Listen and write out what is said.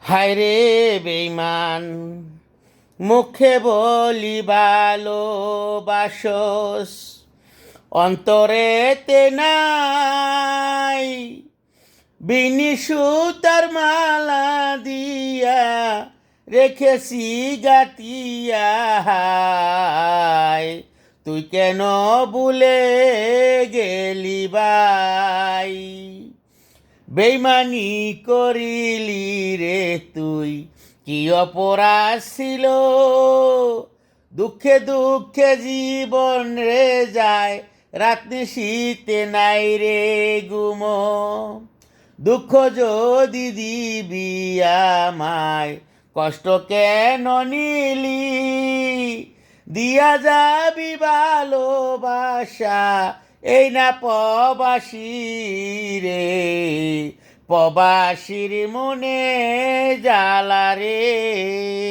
হায়রে বেঈমান, মুখে বলি ভালোবাসস, অন্তরেতে নাই। বিনি সুতার মালা দিয়া রেখেছি গাতিয়া, হায় তুই কেন ভুলে গেলি ভাই? বেইমানি করিলি রে তুই, কি অপরাধ ছিল? দুঃখে দুঃখে জীবন রে যায়, রাত্রি শীতে নাই রে গুম। দুঃখ যদি দিবি আমায়, কষ্ট কেন নিলি? দিয়া যাবি ভালোবাসা, এই না প্রবাসী রে। প্রবাসীর মনে জ্বালা রে।